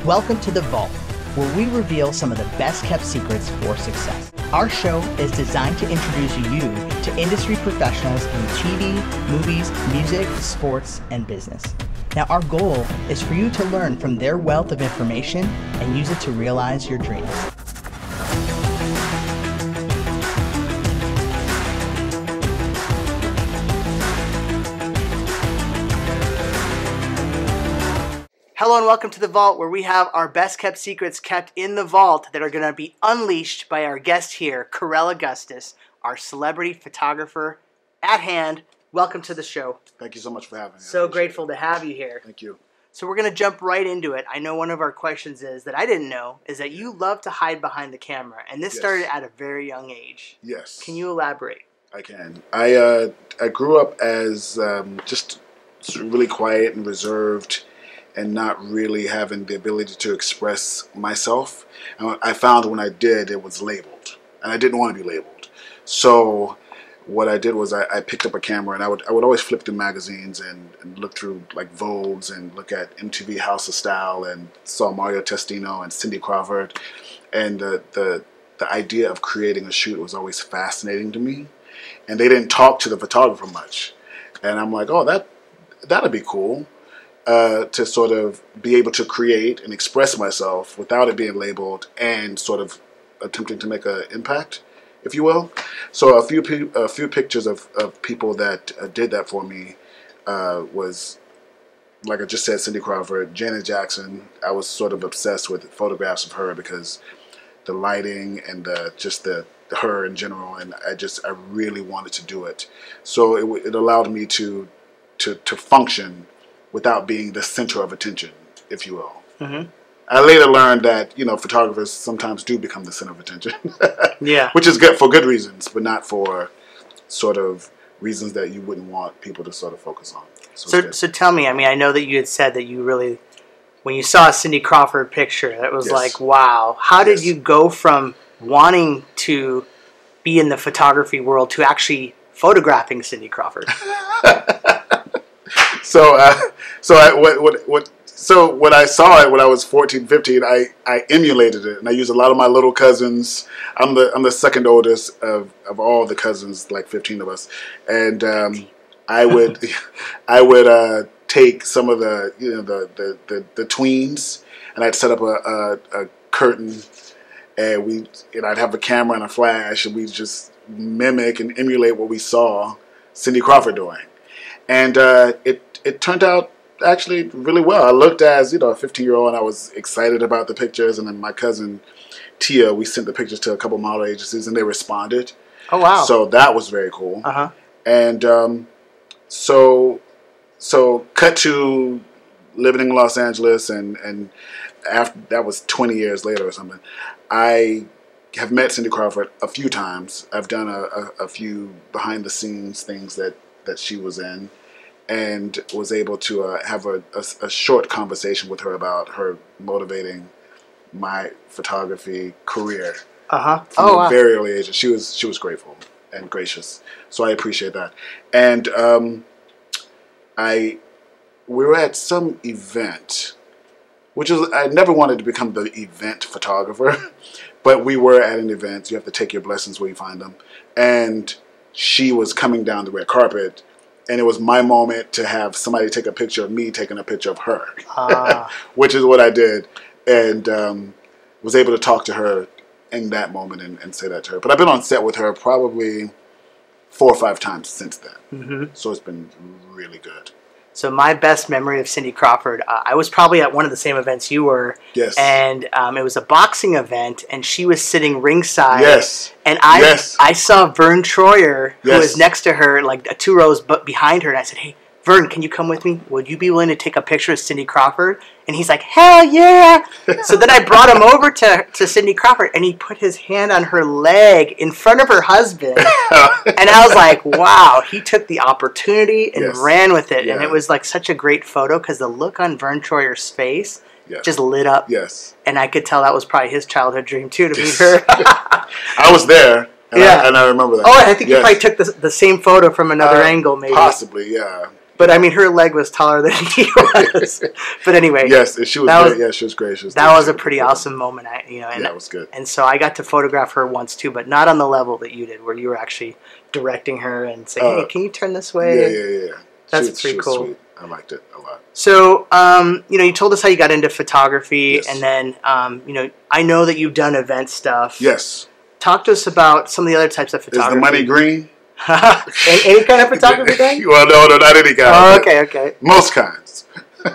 Welcome to The Vault, where we reveal some of the best kept secrets for success. Our show is designed to introduce you to industry professionals in TV, movies, music, sports, and business. Now, our goal is for you to learn from their wealth of information and use it to realize your dreams. Hello and welcome to The Vault, where we have our best kept secrets kept in the vault that are going to be unleashed by our guest here, Carell Augustus, our celebrity photographer at hand. Welcome to the show. Thank you so much for having me. So grateful to have you here. Thank you. So we're going to jump right into it. I know one of our questions is that I didn't know is that you love to hide behind the camera, and this started at a very young age. Yes. Can you elaborate? I can. I grew up as just really quiet and reserved, and not really having the ability to express myself. And I found when I did, it was labeled, and I didn't want to be labeled. So what I did was I picked up a camera, and I would always flip through magazines and look through like Vogues and look at MTV House of Style and saw Mario Testino and Cindy Crawford, and the idea of creating a shoot was always fascinating to me. And they didn't talk to the photographer much, and I'm like, oh, that'd be cool. To sort of be able to create and express myself without it being labeled and sort of attempting to make an impact, if you will. So a few pictures of people that did that for me was, like I just said, Cindy Crawford, Janet Jackson. I was sort of obsessed with photographs of her because the lighting and her in general, and I really wanted to do it. So it allowed me to function without being the center of attention, if you will. Mm-hmm. I later learned that, photographers sometimes do become the center of attention. Yeah. Which is good for good reasons, but not for sort of reasons that you wouldn't want people to sort of focus on. So tell me, I know that you had said that you really, when you saw a Cindy Crawford picture, that was like, wow. How did you go from wanting to be in the photography world to actually photographing Cindy Crawford? So when I saw it when I was 14, 15, I emulated it, and I used a lot of my little cousins. I'm the second oldest of all the cousins, like 15 of us, and I would take some of the the tweens, and I'd set up a curtain, and I'd have a camera and a flash, and we'd just mimic and emulate what we saw Cindy Crawford doing, and it turned out actually really well. I looked as, a 15-year-old, and I was excited about the pictures. And then my cousin Tia, we sent the pictures to a couple model agencies, and they responded. Oh, wow. So that was very cool. Uh-huh. And so cut to living in Los Angeles, and after that was 20 years later or something. I have met Cindy Crawford a few times. I've done a few behind-the-scenes things that she was in, and was able to have a short conversation with her about her motivating my photography career. From a very early age. She was grateful and gracious, so I appreciate that. And we were at some event, which is, I never wanted to become the event photographer, but we were at an event. You have to take your blessings where you find them, and she was coming down the red carpet. And it was my moment to have somebody take a picture of me taking a picture of her, which is what I did, and was able to talk to her in that moment and say that to her. But I've been on set with her probably 4 or 5 times since then, so it's been really good. So my best memory of Cindy Crawford, I was probably at one of the same events you were. Yes. And it was a boxing event, and she was sitting ringside. Yes. And I saw Vern Troyer, who was next to her, like 2 rows behind her, and I said, hey, Vern, can you come with me? Would you be willing to take a picture of Cindy Crawford? And he's like, hell yeah! So then I brought him over to Cindy Crawford, and he put his hand on her leg in front of her husband. And I was like, wow, he took the opportunity and ran with it. Yeah. And it was like such a great photo because the look on Vern Troyer's face just lit up. Yes. And I could tell that was probably his childhood dream, too, to meet her. I was there. And I remember that. Oh, I think you probably took the same photo from another angle, maybe. Possibly, yeah. But I mean, her leg was taller than he was. But anyway, yes, she was great. Yeah, she was great. That was a pretty awesome moment. And, yeah, it was good. And so I got to photograph her once too, but not on the level that you did, where you were actually directing her and saying, "Hey, can you turn this way?" Yeah. That's pretty cool. Sweet. I liked it a lot. So, you told us how you got into photography, and then, I know that you've done event stuff. Yes. Talk to us about some of the other types of photography. Is the money green? Any kind of photography thing? Well, no, not any kind. Oh, okay. Most kinds.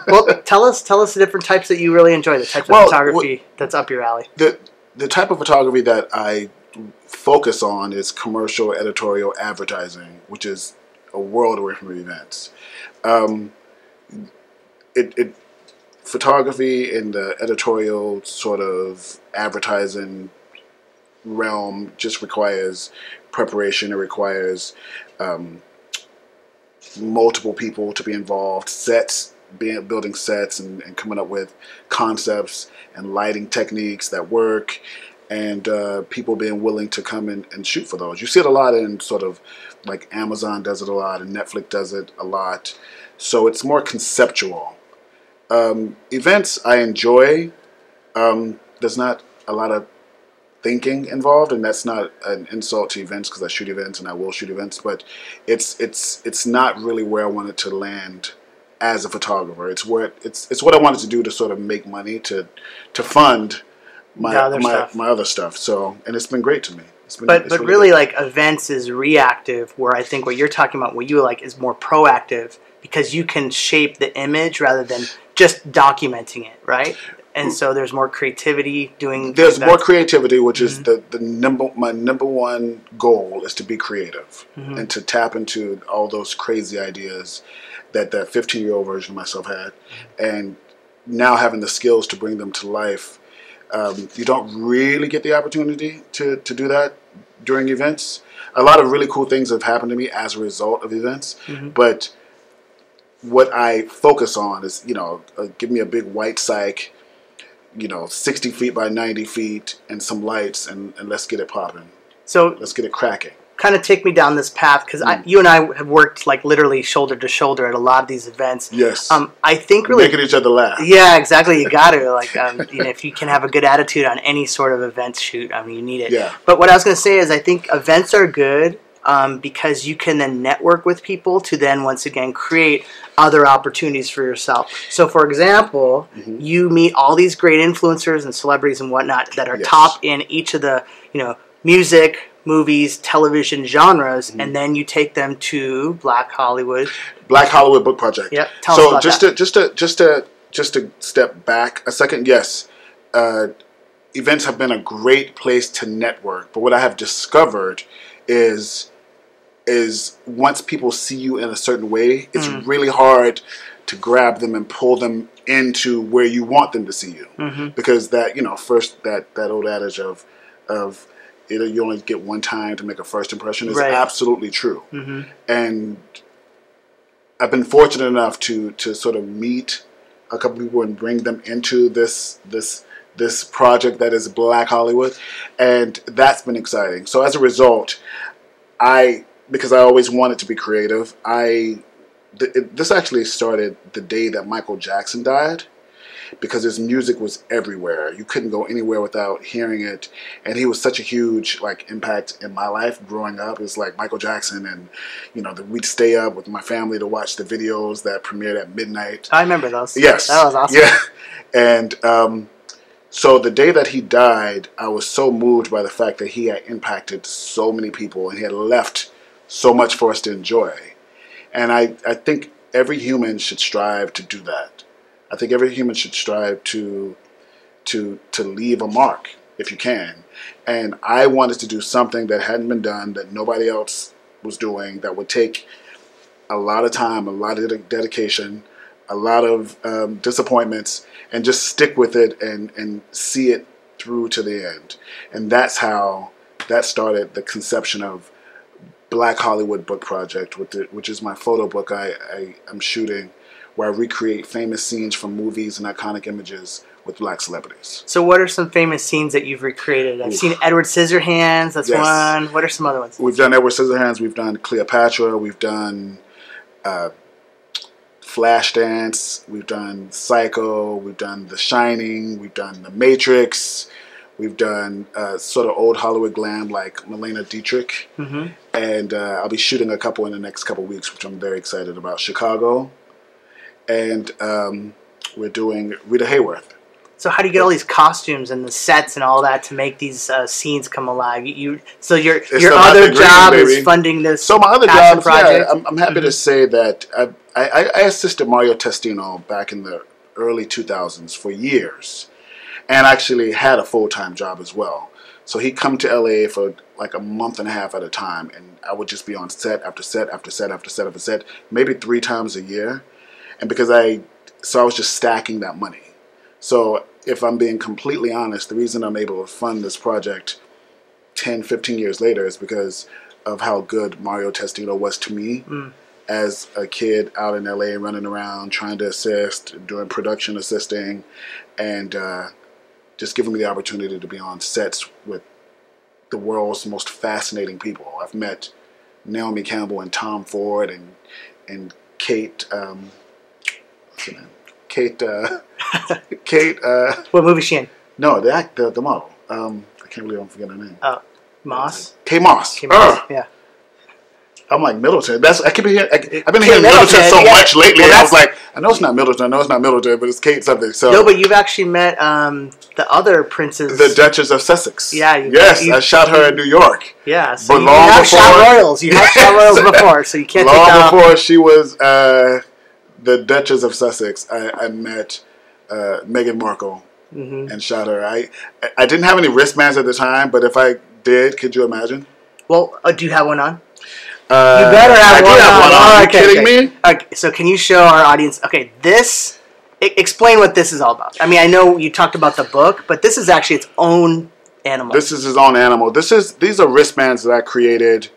Well, tell us the different types that you really enjoy, the types of photography that's up your alley. The type of photography that I focus on is commercial, editorial, advertising, which is a world away from events. Photography in the editorial sort of advertising realm just requires preparation. It requires multiple people to be involved, building sets and coming up with concepts and lighting techniques that work, and people being willing to come in and shoot for those. You see it a lot in sort of like Amazon does it a lot and Netflix does it a lot. So it's more conceptual. Events I enjoy. There's not a lot of thinking involved, and that's not an insult to events because I shoot events and I will shoot events, but it's not really where I wanted to land as a photographer. It's what I wanted to do to sort of make money to fund my other stuff. So, and it's been great to me. But really, like, events is reactive, where I think what you're talking about, what you like, is more proactive, because you can shape the image rather than just documenting it, right? And so there's more creativity doing. There's more creativity, which is my number one goal is to be creative and to tap into all those crazy ideas that 15-year-old version of myself had, and now having the skills to bring them to life. You don't really get the opportunity to do that during events. A lot of really cool things have happened to me as a result of events, but what I focus on is, give me a big white psych, 60 feet by 90 feet and some lights, and let's get it popping. So let's get it cracking. Kind of take me down this path, because you and I have worked like literally shoulder to shoulder at a lot of these events. Yes. I think really making each other laugh. Yeah, exactly. You got to if you can have a good attitude on any sort of event shoot, you need it. Yeah. But what I was going to say is, I think events are good because you can then network with people to then once again create other opportunities for yourself. So, for example, you meet all these great influencers and celebrities and whatnot that are top in each of the music, movies, television genres, and then you take them to Black Hollywood Book Project. Yep. Tell us about that. Just to step back a second. Yes, events have been a great place to network. But what I have discovered is once people see you in a certain way, it's really hard to grab them and pull them into where you want them to see you, because that first that old adage of you only get one time to make a first impression is absolutely true. And I've been fortunate enough to sort of meet a couple people and bring them into this project that is Black Hollywood, and that's been exciting. So as a result, because I always wanted to be creative, this actually started the day that Michael Jackson died, because his music was everywhere. You couldn't go anywhere without hearing it, and he was such a huge impact in my life growing up. It was like Michael Jackson, and we'd stay up with my family to watch the videos that premiered at midnight. I remember those. Yes, that was awesome. Yeah, and so the day that he died, I was so moved by the fact that he had impacted so many people and he had left so much for us to enjoy. And I think every human should strive to do that. I think every human should strive to leave a mark if you can. And I wanted to do something that hadn't been done, that nobody else was doing, that would take a lot of time, a lot of dedication, a lot of disappointments, and just stick with it and see it through to the end. And that's how that started the conception of Black Hollywood Book Project, which is my photo book I'm shooting, where I recreate famous scenes from movies and iconic images with Black celebrities. So what are some famous scenes that you've recreated? I've seen Edward Scissorhands, that's one. What are some other ones? We've done Edward Scissorhands, we've done Cleopatra, we've done Flashdance, we've done Psycho, we've done The Shining, we've done The Matrix, we've done sort of old Hollywood glam like Marlene Dietrich, and I'll be shooting a couple in the next couple weeks, which I'm very excited about. Chicago, and we're doing Rita Hayworth. So how do you get all these costumes and the sets and all that to make these scenes come alive? So your other job is funding this. So my other job, yeah, I'm happy to say that I assisted Mario Testino back in the early 2000s for years, and actually had a full-time job as well. So he'd come to LA for like a month and a half at a time, and I would just be on set after set after set after set after set, maybe 3 times a year, and because I was just stacking that money. So if I'm being completely honest, the reason I'm able to fund this project 10, 15 years later is because of how good Mario Testino was to me as a kid out in LA running around trying to assist, doing production assisting, and just giving me the opportunity to be on sets with the world's most fascinating people. I've met Naomi Campbell and Tom Ford and Kate, what's her name? Kate, what movie is she in? No, the model. I can't believe I'm forgetting her name. Oh, Moss? Kate Moss. Kate Moss, yeah. I'm like Middleton. I've been hearing Middleton so much lately. I was like, I know it's not Middleton. I know it's not Middleton, but it's Kate something. So no, but you've actually met the other princess, the Duchess of Sussex. Yeah. I shot her in New York. Yeah. So but you have shot royals. You have shot royals before, so you can't. Long before she was the Duchess of Sussex, I met Meghan Markle and shot her. I didn't have any wristbands at the time, but if I did, could you imagine? Well, do you have one on? You better have one on. Are you kidding me? Okay, so can you show our audience? Okay, explain what this is all about. I mean, I know you talked about the book, but this is actually its own animal. This is his own animal. These are wristbands that I created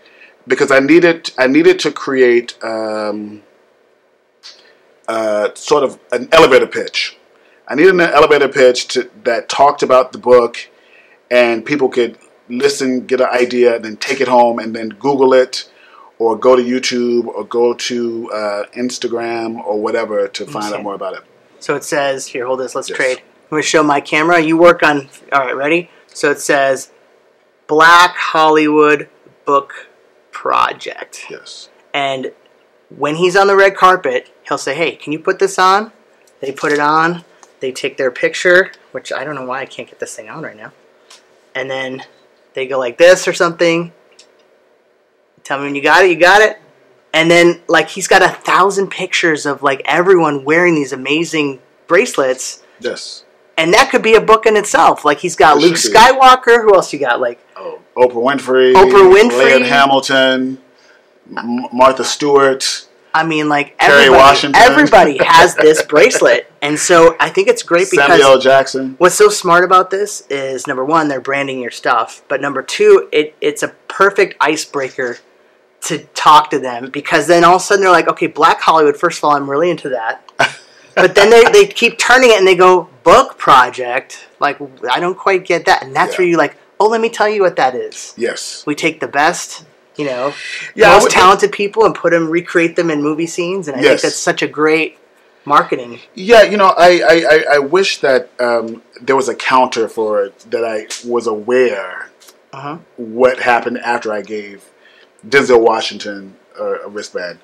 because I needed to create sort of an elevator pitch. I needed an elevator pitch that talked about the book, and people could listen, get an idea, and then take it home, and then Google it, or go to YouTube, or go to Instagram, or whatever to find out more about it. So it says, here, hold this, let's trade. I'm going to show my camera. You work on, all right, ready? So it says, Black Hollywood Book Project. Yes. And when he's on the red carpet, he'll say, hey, can you put this on? They put it on. They take their picture, which I don't know why I can't get this thing on right now. And then they go like this or something. Tell me when you got it. And then, like, he's got 1,000 pictures of, like, everyone wearing these amazing bracelets. Yes. And that could be a book in itself. Like, he's got Luke Skywalker. Who else you got? Like, Oprah Winfrey. Leon Hamilton. Martha Stewart. I mean, like, Washington. Everybody has this bracelet. And so I think it's great because Samuel L. Jackson. What's so smart about this is, number one, they're branding your stuff. But number two, it's a perfect icebreaker to talk to them, because then all of a sudden they're like, okay, Black Hollywood, first of all, I'm really into that. But then they keep turning it and they go, book project. Like, I don't quite get that. And that's where you're like, oh, let me tell you what that is. Yes. We take the best, most talented people and recreate them in movie scenes. And I think that's such a great marketing. Yeah, I wish that there was a counter for it, that I was aware what happened after I gave Denzel Washington a wristband.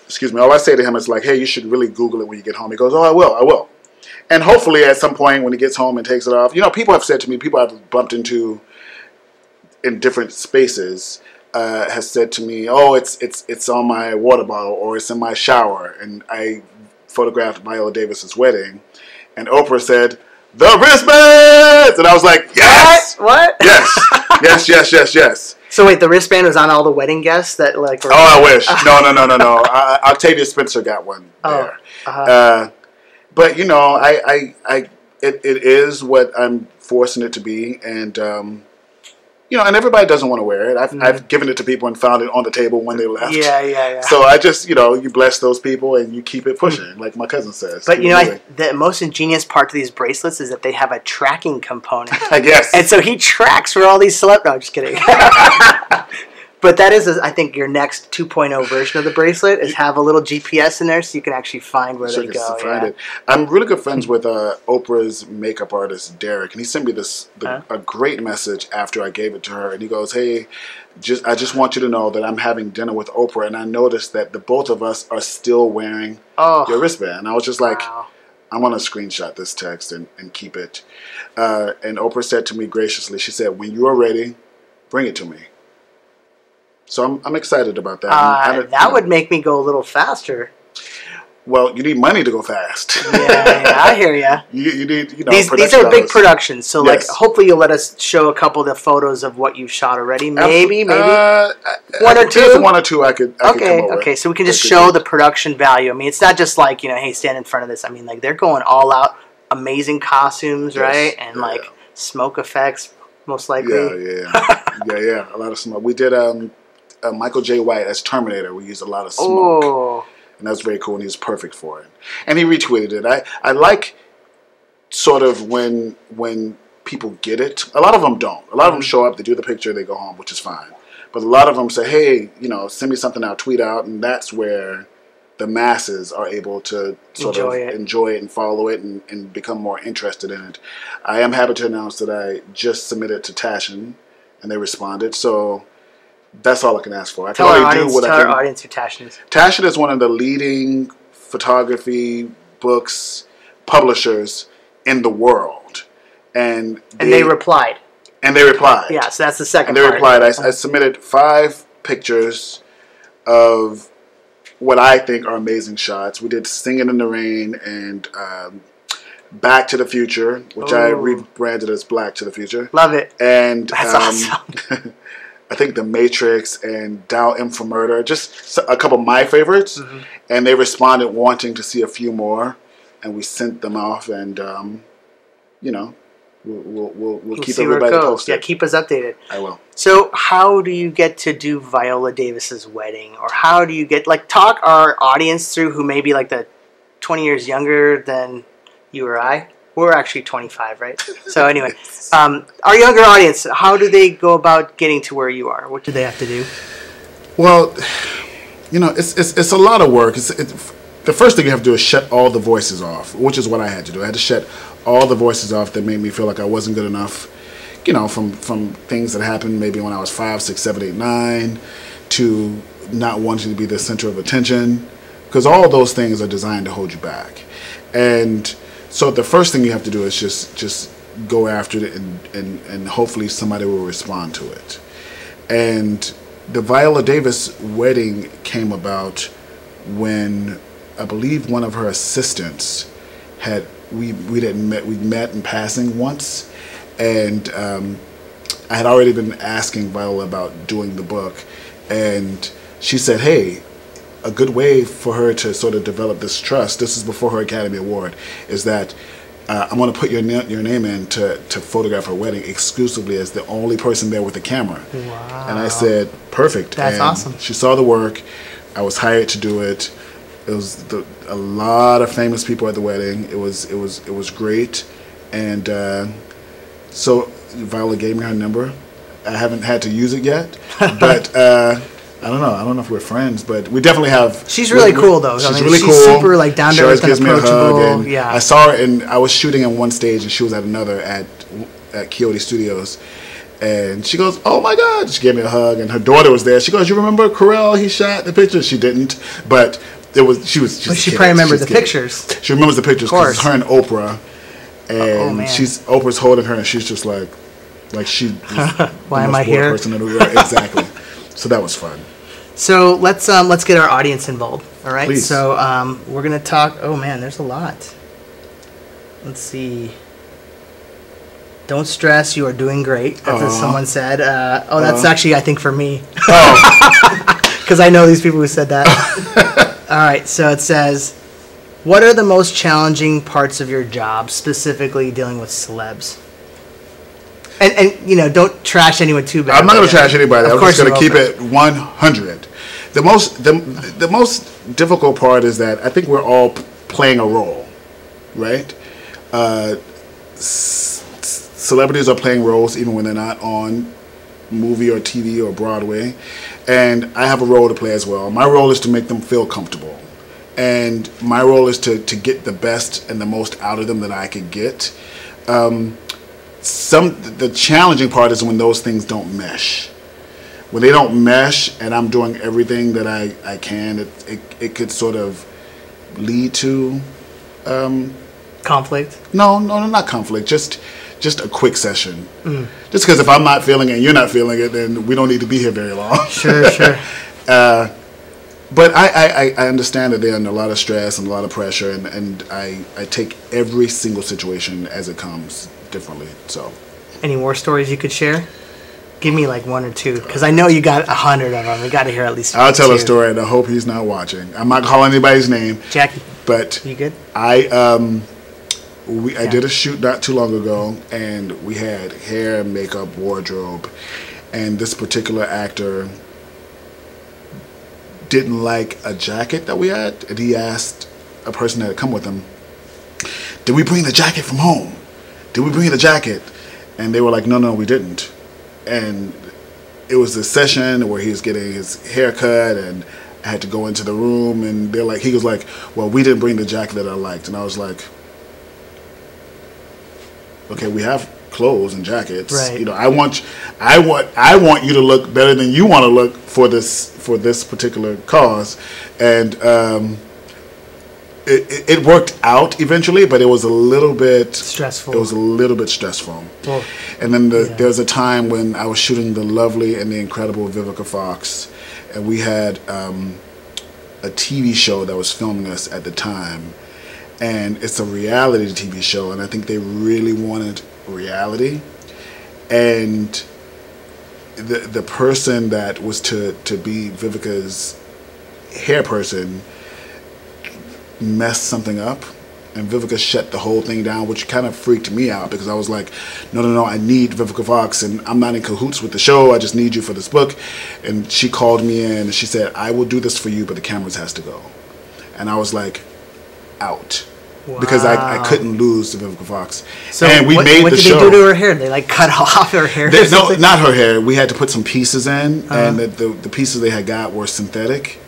Excuse me. All I say to him is like, hey, you should really Google it when you get home. He goes, oh, I will. And hopefully at some point when he gets home and takes it off, people have said to me, people I've bumped into in different spaces has said to me, oh, it's on my water bottle, or it's in my shower. And I photographed Viola Davis's wedding, and Oprah said, the wristbands! And I was like, yes! What? Yes. So wait, the wristband was on all the wedding guests that like were... Oh, I wish. No. Octavia Spencer got one there. But it is what I'm forcing it to be, and and everybody doesn't want to wear it. I've given it to people and found it on the table when they left. Yeah. So I just you bless those people and you keep it pushing, like my cousin says. But the most ingenious part to these bracelets is that they have a tracking component. I guess. And so he tracks where all these No, I'm just kidding. But that is, I think, your next 2.0 version of the bracelet is have a little GPS in there so you can actually find where they go. Find it. I'm really good friends with Oprah's makeup artist, Derek, and he sent me a great message after I gave it to her. And he goes, hey, I just want you to know that I'm having dinner with Oprah, and I noticed that the both of us are still wearing your wristband. And I was just like, I'm going to screenshot this text and keep it. And Oprah said to me graciously, she said, when you are ready, bring it to me. So I'm excited about that. That would make me go a little faster. Well, you need money to go fast. Yeah, I hear ya. You need, these are big productions, so like hopefully you'll let us show a couple of the photos of what you've shot already. Maybe one or two. One or two, I could. Okay. So we can just show the production value. I mean, it's not just like hey, stand in front of this. I mean, like they're going all out, amazing costumes, right, and like smoke effects, most likely. Yeah. A lot of smoke. We did Michael J. White as Terminator. We used a lot of smoke. Oh. And that was very cool, and he was perfect for it. And he retweeted it. I like sort of when people get it. A lot of them don't. A lot of them show up, they do the picture, they go home, which is fine. But a lot of them say, hey, send me something out, tweet out, and that's where the masses are able to sort of enjoy it and follow it and become more interested in it. I am happy to announce that I just submitted to Tashin, and they responded. So that's all I can ask for. Tell our audience who Tashin is. Tashin is one of the leading photography books publishers in the world. And they replied. Yeah, so that's the second part. And they replied. I submitted 5 pictures of what I think are amazing shots. We did Singing in the Rain and Back to the Future, which I rebranded as Black to the Future. Love it. And that's awesome. I think The Matrix and Dow M for Murder, just a couple of my favorites. Mm-hmm. And they responded wanting to see a few more, and we sent them off, and we'll keep everybody posted. Yeah, keep us updated. I will. So, how do you get to do Viola Davis's wedding, or how do you get talk our audience through who may be like the 20 years younger than you or I? We're actually 25, right? So anyway, our younger audience, how do they go about getting to where you are? What do they have to do? Well, it's a lot of work. The first thing you have to do is shut all the voices off, which is what I had to do. I had to shut all the voices off that made me feel like I wasn't good enough, from things that happened maybe when I was 5, 6, 7, 8, 9, to not wanting to be the center of attention, because all those things are designed to hold you back. And so the first thing you have to do is just go after it, and hopefully somebody will respond to it. And the Viola Davis wedding came about when I believe one of her assistants we met in passing once, and I had already been asking Viola about doing the book, and she said, hey, a good way for her to sort of develop this trust, this is before her Academy Award, is that I'm going to put your name in to photograph her wedding exclusively as the only person there with a camera. Wow. And I said, perfect. That's awesome. She saw the work. I was hired to do it. It was a lot of famous people at the wedding. It was great. And so Viola gave me her number. I haven't had to use it yet, but I don't know. I don't know if we're friends, but we definitely have. She's really cool, though. She's really cool. She's super down to earth and gives me a hug, and yeah. I saw her, and I was shooting at one stage, and she was at another at Quixote Studios, and she goes, "Oh my God!" She gave me a hug, and her daughter was there. She goes, "You remember Carell? He shot the picture." She didn't, but it was. She was. But she probably remembered the pictures. She remembers the pictures because it's her and Oprah, and Oprah's holding her, and she's just like she. Why am I here? Exactly. So that was fun. So let's get our audience involved. All right. Please. So we're gonna talk. Oh man, there's a lot. Let's see. Don't stress. You are doing great. That's what someone said. That's actually I think for me. Oh. Because I know these people who said that. All right. So it says, what are the most challenging parts of your job, specifically dealing with celebs? And don't trash anyone too bad. I'm not going to trash anybody. I'm just going to keep it 100. The most difficult part is that I think we're all playing a role, right? Celebrities are playing roles even when they're not on movie or TV or Broadway, and I have a role to play as well. My role is to make them feel comfortable, and my role is to get the best and the most out of them that I could get. The challenging part is when those things don't mesh. When they don't mesh, and I'm doing everything that I can, it could sort of lead to conflict. No, not conflict. Just a quick session. Just because if I'm not feeling it and you're not feeling it, then we don't need to be here very long. Sure. But I understand that they're under a lot of stress and a lot of pressure, and I take every single situation as it comes differently. So, any more stories you could share? Give me like one or two, because I know you got 100 of them. We got to hear at least. I'll tell a story, and I hope he's not watching. I'm not calling anybody's name. Jackie, but you good? I did a shoot not too long ago, and we had hair, makeup, wardrobe, and this particular actor didn't like a jacket that we had, and he asked a person that had come with him, "Did we bring the jacket from home? Did we bring the jacket?" And they were like, "No, we didn't." And it was a session where he was getting his hair cut, and I had to go into the room, and he was like, "Well, we didn't bring the jacket that I liked." And I was like, "Okay, we have clothes and jackets. Right. You know, I want you to look better than you want to look for this particular cause." And it worked out eventually, but it was a little bit stressful. It was a little bit stressful. Well, and then there was a time when I was shooting the lovely and the incredible Vivica Fox, and we had a TV show that was filming us at the time, and it's a reality TV show, and I think they really wanted reality, and the person that was to be Vivica's hair person messed something up, and Vivica shut the whole thing down, which kind of freaked me out, because I was like, no, I need Vivica Fox, and I'm not in cahoots with the show, I just need you for this book. And she called me in, and she said, "I will do this for you, but the cameras has to go." And I was like, out. Wow. Because I couldn't lose to Vivica Fox. So and we made the show. What did they do to her hair? They like cut off her hair? No, not her hair. We had to put some pieces in, and the pieces they had got were synthetic.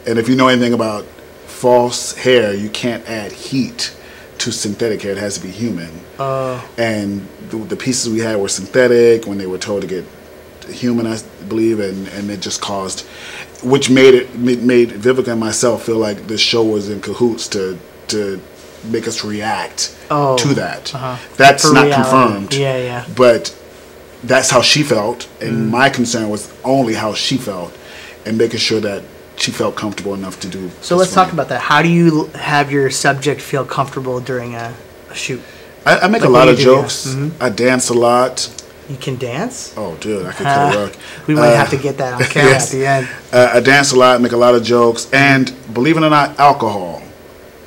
And if you know anything about false hair, you can't add heat to synthetic hair. It has to be human. And the pieces we had were synthetic when they were told to get human, I believe, and it just caused, which made Vivica and myself feel like the show was in cahoots to make us react to that. That's for not reality. Confirmed. Yeah. But that's how she felt, and my concern was only how she felt, and making sure that she felt comfortable enough to do. So let's talk about that. How do you have your subject feel comfortable during a shoot? I make a lot of jokes. I dance a lot. You can dance? Oh, dude, I could karaoke. We might have to get that on camera at the end. I dance a lot, make a lot of jokes, and believe it or not, alcohol.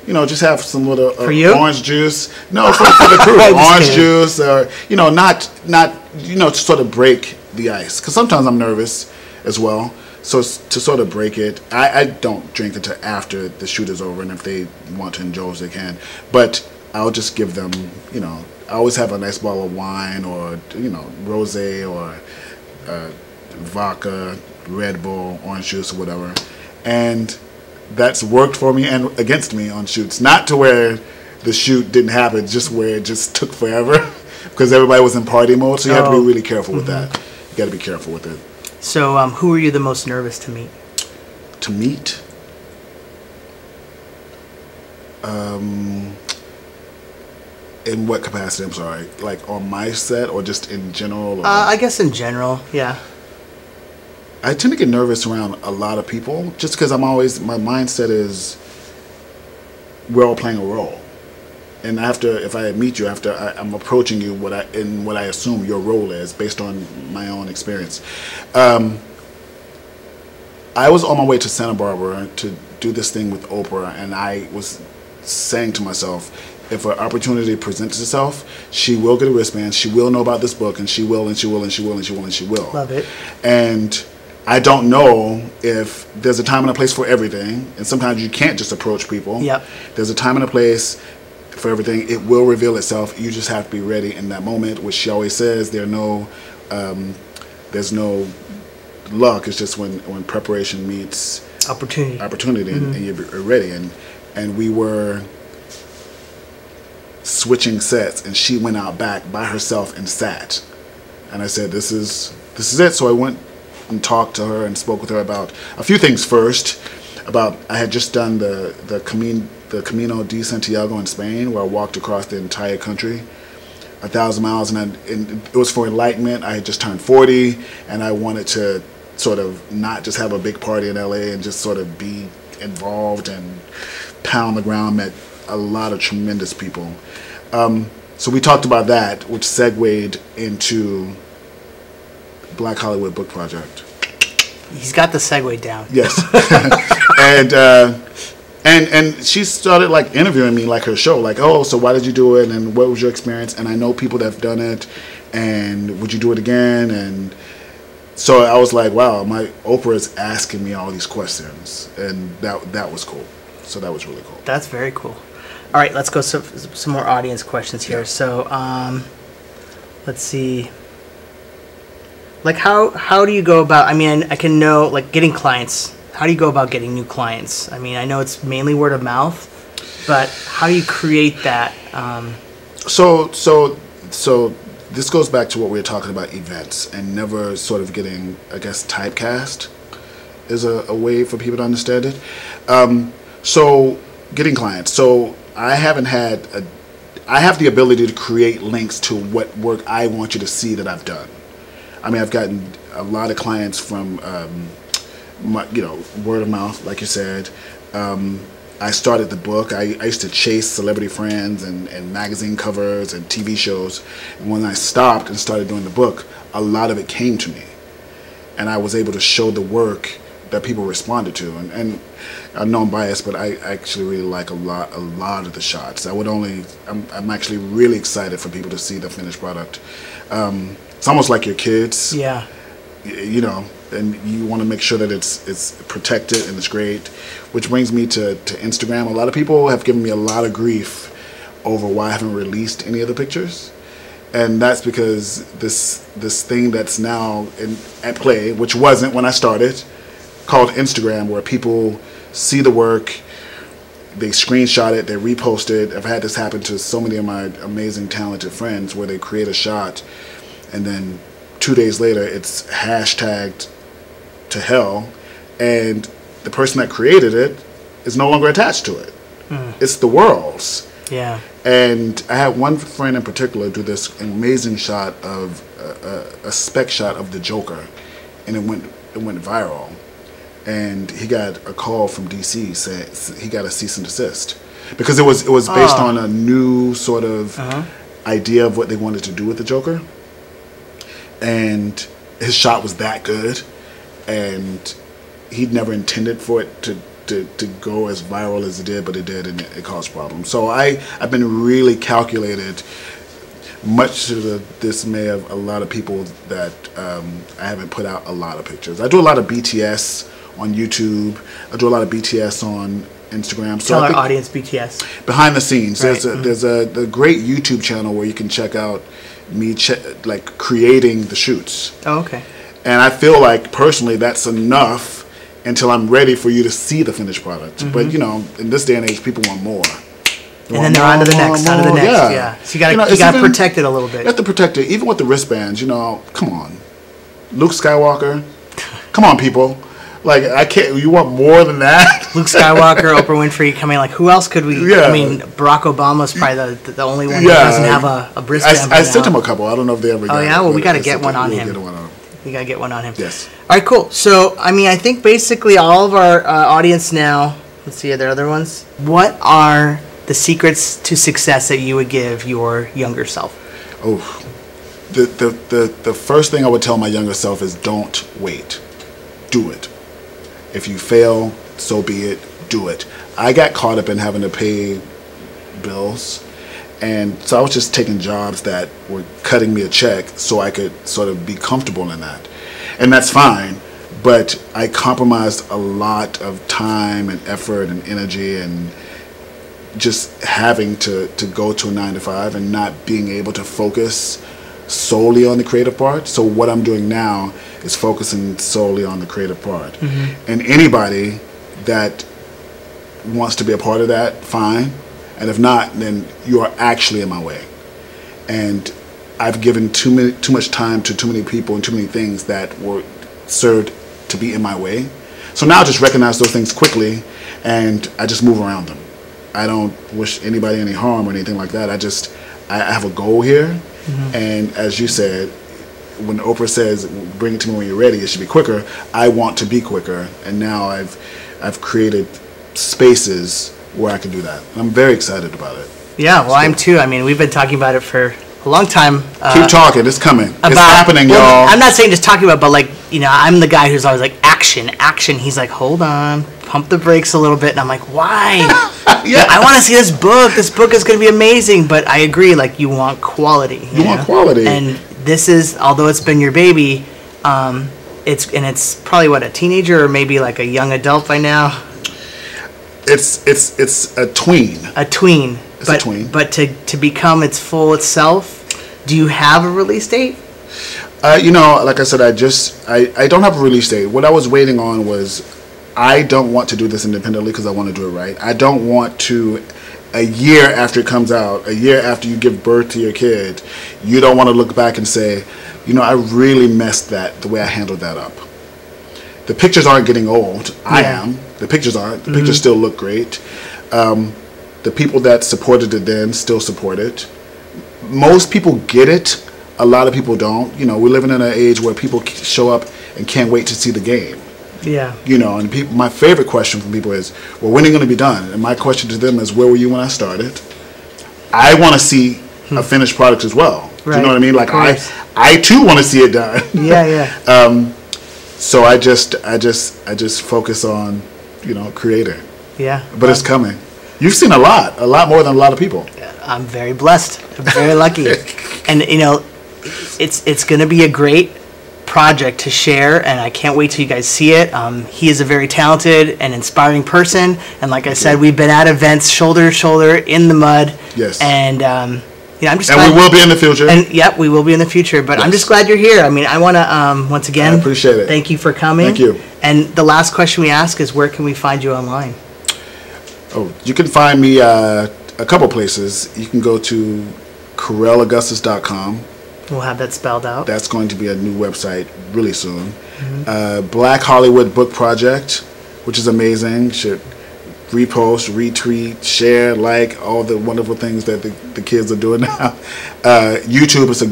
You know, just have some little orange juice. No, for the crew, orange juice, or not to sort of break the ice. Because sometimes I'm nervous as well. So to sort of break it, I don't drink until after the shoot is over, and if they want to indulge, they can. But I'll just give them, I always have a nice bottle of wine, or rosé, or vodka, Red Bull, orange juice, or whatever, and that's worked for me and against me on shoots. Not to where the shoot didn't happen, just where it just took forever because everybody was in party mode. So you have to be really careful with that. You got to be careful with it. So, who are you the most nervous to meet? To meet? In what capacity? I'm sorry. Like on my set, or just in general? Or? I guess in general, yeah. I tend to get nervous around a lot of people, just because my mindset is we're all playing a role, and if I meet you, I'm approaching you what I assume your role is based on my own experience. I was on my way to Santa Barbara to do this thing with Oprah, and I was saying to myself, if an opportunity presents itself, she will get a wristband, she will know about this book, and she will, and she will, and she will, and she will, and she will. Love it. And I don't know if there's a time and a place for everything, and sometimes you can't just approach people. Yep. There's a time and a place for everything. It will reveal itself. You just have to be ready in that moment, which she always says. There are no there's no luck. It's just when preparation meets opportunity, and you're ready. And we were switching sets, and she went out back by herself and sat. And I said, "This is it." So I went and talked to her and spoke with her about a few things. First, about I had just done the Camino de Santiago in Spain, where I walked across the entire country, 1,000 miles, and it was for enlightenment. I had just turned 40, and I wanted to sort of not just have a big party in LA and just sort of be involved and pound the ground. Met a lot of tremendous people. So we talked about that, which segued into Black Hollywood Book Project. He's got the segue down. Yes. and she started like interviewing me like her show, like, oh, so why did you do it, and what was your experience, and I know people that have done it, and would you do it again? And so I was like, wow, my Oprah is asking me all these questions, and that was cool. So that was really cool. That's very cool. All right, let's go some more audience questions here. Yeah. So let's see. Like, how do you go about, I mean, I can know, like, getting clients. How do you go about getting new clients? I mean, I know it's mainly word of mouth, but how do you create that? So this goes back to what we were talking about, events, and never sort of getting, I guess, typecast is a way for people to understand it. So getting clients. So I have the ability to create links to what work I want you to see that I've done. I mean, I've gotten a lot of clients from, word of mouth, like you said. I started the book. I used to chase celebrity friends and magazine covers and TV shows. And when I stopped and started doing the book, a lot of it came to me. And I was able to show the work that people responded to. And I know I'm biased, but I actually really like a lot of the shots. I'm actually really excited for people to see the finished product. It's almost like your kids. Yeah. You know, and you want to make sure that it's protected and it's great. Which brings me to Instagram. A lot of people have given me a lot of grief over why I haven't released any of the pictures. And that's because this thing that's now at play, which wasn't when I started, called Instagram, where people see the work, they screenshot it, they repost it. I've had this happen to so many of my amazing, talented friends, where they create a shot, and then 2 days later, it's hashtagged to hell, and the person that created it is no longer attached to it. It's the world's. Yeah. And I had one friend in particular do this amazing shot of a spec shot of the Joker, and it went viral. And he got a call from DC saying he got a cease and desist because it was based on a new sort of idea of what they wanted to do with the Joker. And his shot was that good, and he'd never intended for it to go as viral as it did, but it did, and it caused problems. So I've been really calculated, much to the dismay of a lot of people, that I haven't put out a lot of pictures. I do a lot of BTS on YouTube. I do a lot of BTS on Instagram. So tell our audience BTS. Behind the scenes. Right. There's a great YouTube channel where you can check out me like creating the shoots. Oh, okay. And I feel like personally that's enough until I'm ready for you to see the finished product. But you know, in this day and age, people want more. And then they're on to the next, yeah. So you gotta protect it a little bit. You have to protect it, even with the wristbands. You know, come on, Luke Skywalker. Come on, people. Like, I can't. You want more than that? Luke Skywalker, Oprah Winfrey. I mean, like, who else could we? Yeah. I mean, Barack Obama's probably the only one that doesn't have a wristband. I sent him a couple. I don't know if they ever. Oh yeah, well, we got to get one on him. We got to get one on him. Yes. All right, cool. So, I mean, I think basically all of our audience now. Let's see, are there other ones? What are the secrets to success that you would give your younger self? Oh, the first thing I would tell my younger self is don't wait. Do it. If you fail, so be it. Do it. I got caught up in having to pay bills, and so I was just taking jobs that were cutting me a check so I could sort of be comfortable in that. And that's fine, but I compromised a lot of time and effort and energy, and just having to go to a 9 to 5 and not being able to focus solely on the creative part. So what I'm doing now is focusing solely on the creative part. And anybody that wants to be a part of that, fine. And if not, then you are actually in my way. And I've given too much time to too many people and too many things that were served to be in my way. So now I just recognize those things quickly, and I just move around them. I don't wish anybody any harm or anything like that. I have a goal here, and as you said, when Oprah says, bring it to me when you're ready, it should be quicker, I want to be quicker, and now I've created spaces where I can do that. I'm very excited about it. Yeah, well, I'm too. I mean, we've been talking about it for a long time. Keep talking. It's coming. It's happening, y'all. I'm not saying just talking about, but like, you know, I'm the guy who's always like, action, action. He's like, hold on, pump the brakes a little bit. And I'm like, why? Yeah. I want to see this book. This book is going to be amazing. But I agree, like, you want quality. You want quality. And this is, although it's been your baby, it's probably what, a teenager or maybe like a young adult by now. It's a tween. A tween. It's a tween. But to become its full itself, do you have a release date? You know, like I said, I don't have a release date. What I was waiting on was, I don't want to do this independently because I want to do it right. I don't want to, a year after it comes out, a year after you give birth to your kid, you don't want to look back and say, you know, I really messed the way I handled that up. The pictures aren't getting old. I am. The pictures aren't. The pictures still look great. The people that supported it then still support it. Most people get it. A lot of people don't. You know, we're living in an age where people show up and can't wait to see the game. Yeah. You know, and people, my favorite question from people is, well, when are you going to be done? And my question to them is, where were you when I started? I want to see a finished product as well. Right. Do you know what I mean? Like, I too want to see it done. Yeah, yeah. So I just focus on, you know, creating. Yeah. But it's coming. You've seen a lot more than a lot of people. I'm very blessed. I'm very lucky. And, you know, it's going to be a great project to share, and I can't wait till you guys see it. He is a very talented and inspiring person, and like I said, we've been at events shoulder to shoulder in the mud. Yes. And you know, I'm just and glad we will be in the future. And yep, we will be in the future. But yes. I'm just glad you're here. I mean, I want to once again, I appreciate it. Thank you for coming. Thank you. And the last question we ask is, where can we find you online? Oh, you can find me a couple places. You can go to CarellAugustus.com. We'll have that spelled out. That's going to be a new website really soon. Black Hollywood Book Project, which is amazing. Should repost, retweet, share, like, all the wonderful things that the kids are doing now. YouTube is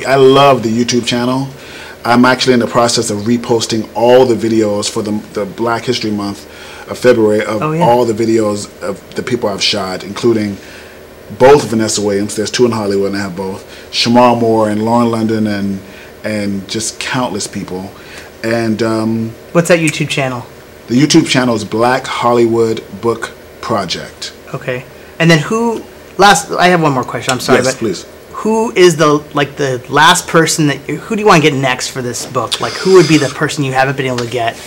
I love the YouTube channel. I'm actually in the process of reposting all the videos for the Black History Month of February of all the videos of the people I've shot, including both Vanessa Williams. There's 2 in Hollywood, and I have both. Shamar Moore and Lauren London and just countless people. And what's that YouTube channel? The YouTube channel is Black Hollywood Book Project. Okay. And then I have one more question. I'm sorry, yes, but please. Who is the last person who do you want to get next for this book? Like, who would be the person you haven't been able to get?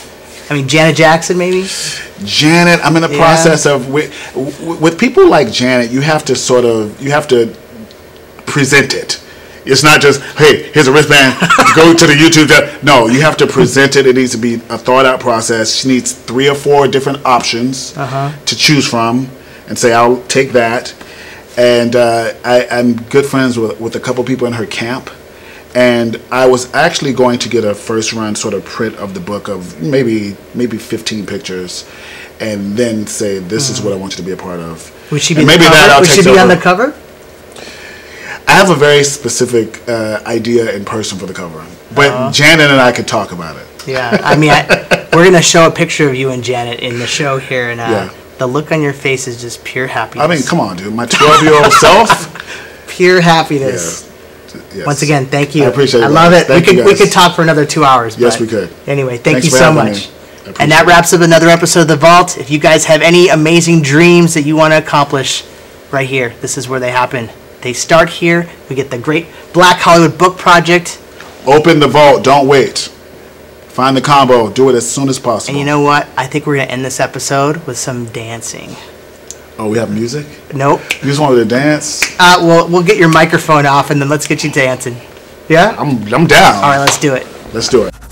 I mean, Janet Jackson, maybe? Janet, I'm in the process of, with people like Janet, you have to present it. It's not just, hey, here's a wristband, go to the YouTube. No, you have to present it. It needs to be a thought out process. She needs 3 or 4 different options to choose from and say, I'll take that. And I'm good friends with a couple people in her camp. And I was actually going to get a first run sort of print of the book of maybe 15 pictures, and then say, this is what I want you to be a part of. Would she be on the cover? I have a very specific idea in person for the cover, but Janet and I could talk about it. Yeah, I mean, we're going to show a picture of you and Janet in the show here, and the look on your face is just pure happiness. I mean, come on, dude. My 12-year-old self. Pure happiness. Yeah. Yes. Once again, thank you. I appreciate it. I love it. We could talk for another 2 hours. Yes, we could. Anyway, thanks you so much. And that wraps up another episode of The Vault. If you guys have any amazing dreams that you want to accomplish, right here, this is where they happen. They start here. We get the great Black Hollywood Book Project. Open the vault. Don't wait. Find the combo. Do it as soon as possible. And you know what? I think we're going to end this episode with some dancing. Oh, we have music? Nope. You just wanted to dance? We'll get your microphone off, and then let's get you dancing. I'm down. All right, let's do it. Let's do it.